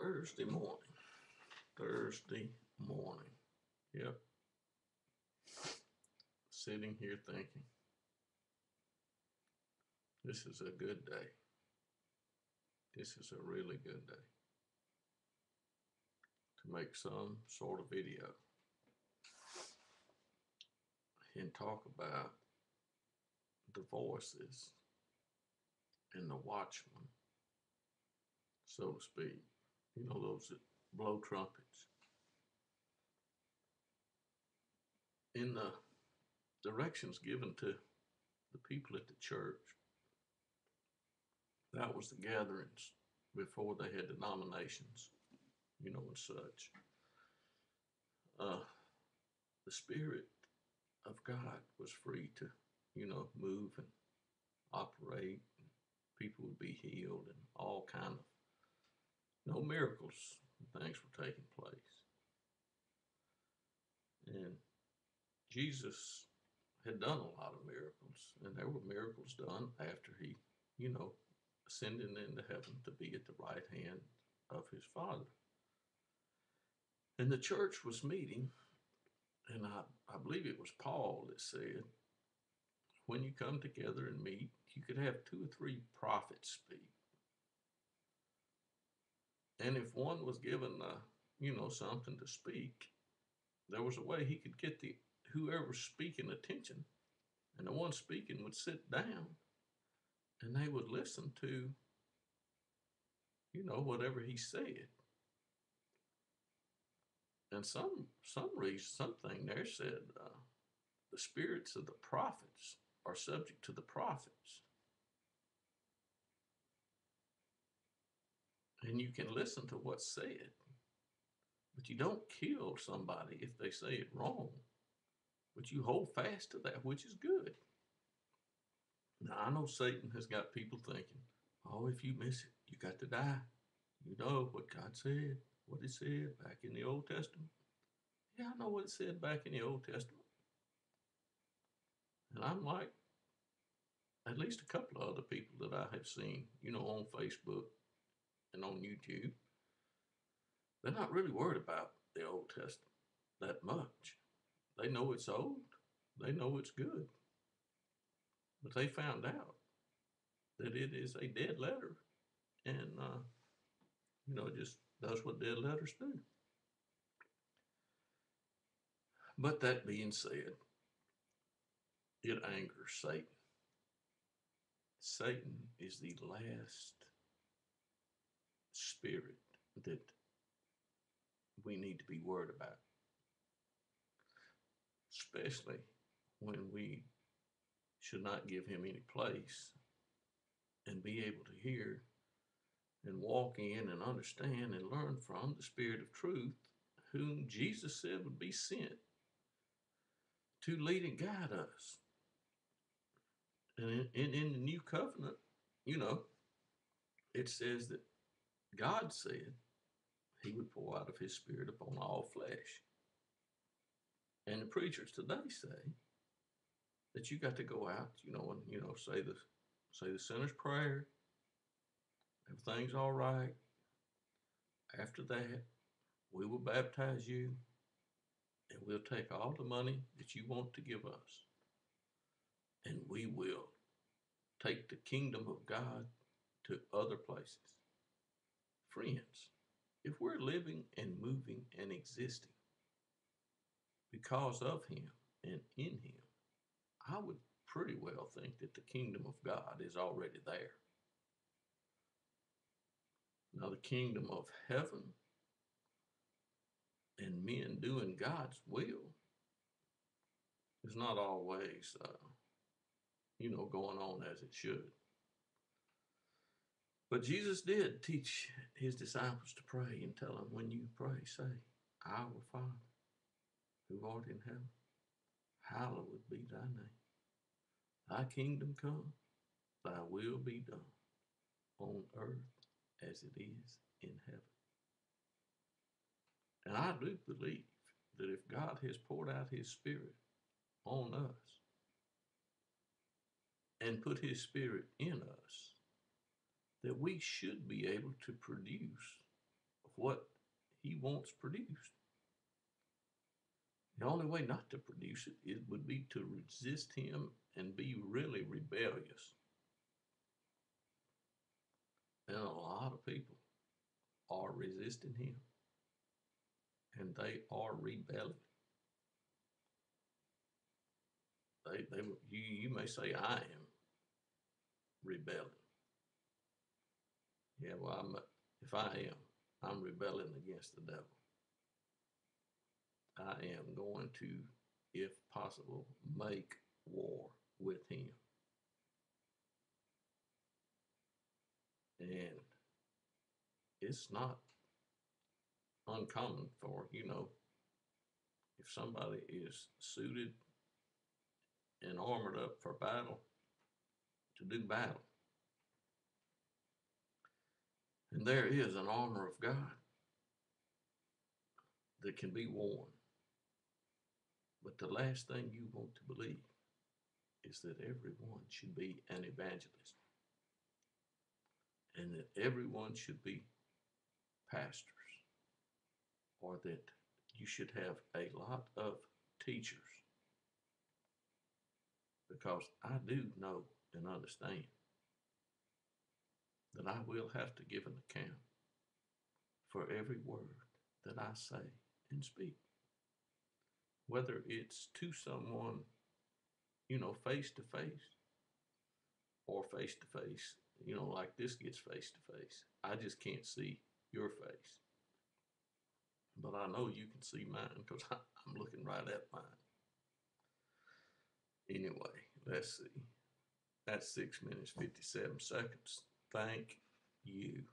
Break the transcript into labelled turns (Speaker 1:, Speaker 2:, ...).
Speaker 1: Thursday morning. Thursday morning. Yep. Sitting here thinking, this is a good day. This is a really good day to make some sort of video and talk about the voices and the watchmen, so to speak. You know, those that blow trumpets. In the directions given to the people at the church, that was the gatherings before they had denominations, and such. The Spirit of God was free to, move and operate. And people would be healed and all kind of, miracles and things were taking place. And Jesus had done a lot of miracles, and there were miracles done after he, ascended into heaven to be at the right hand of his Father. And the church was meeting, and I believe it was Paul that said, when you come together and meet, you could have 2 or 3 prophets speak. And if one was given, something to speak, there was a way he could get whoever's speaking attention, and the one speaking would sit down, and they would listen to, whatever he said. And something there said, the spirits of the prophets are subject to the prophets. And you can listen to what's said, but you don't kill somebody if they say it wrong, but you hold fast to that which is good. Now, I know Satan has got people thinking, oh, if you miss it, you got to die. You know what God said, what he said back in the Old Testament. Yeah, I know what it said back in the Old Testament. And I'm like, at least a couple of other people that I have seen, on Facebook and on YouTube, they're not really worried about the Old Testament that much. They know it's old. They know it's good. But they found out that it is a dead letter. And, it just does what dead letters do. But that being said, it angers Satan. Satan is the last spirit that we need to be worried about, especially when we should not give him any place and be able to hear and walk in and understand and learn from the Spirit of truth, whom Jesus said would be sent to lead and guide us. And in the new covenant, it says that God said he would pour out of his Spirit upon all flesh. And the preachers today say that you got to go out, and say the sinner's prayer. Everything's all right. After that, we will baptize you, and we'll take all the money that you want to give us, and we will take the kingdom of God to other places. Friends, if we're living and moving and existing because of him and in him, I would pretty well think that the kingdom of God is already there. Now, the kingdom of heaven and men doing God's will is not always, going on as it should. But Jesus did teach his disciples to pray and tell them, when you pray, say, Our Father, who art in heaven, hallowed be thy name. Thy kingdom come, thy will be done, on earth as it is in heaven. And I do believe that if God has poured out his Spirit on us and put his Spirit in us, that we should be able to produce what he wants produced. The only way not to produce it would be to resist him and be really rebellious. And a lot of people are resisting him, and they are rebelling. You may say, I am rebelling. Yeah, well, if I am, I'm rebelling against the devil. I am going to, if possible, make war with him. And it's not uncommon for, if somebody is suited and armored up for battle, to do battle. And there is an armor of God that can be worn. But the last thing you want to believe is that everyone should be an evangelist and that everyone should be pastors, or that you should have a lot of teachers. Because I do know and understand that I will have to give an account for every word that I say and speak. Whether it's to someone, face to face, or face to face, like this gets face to face. I just can't see your face. But I know you can see mine because I'm looking right at mine. Anyway, let's see. That's 6 minutes, 57 seconds. Thank you.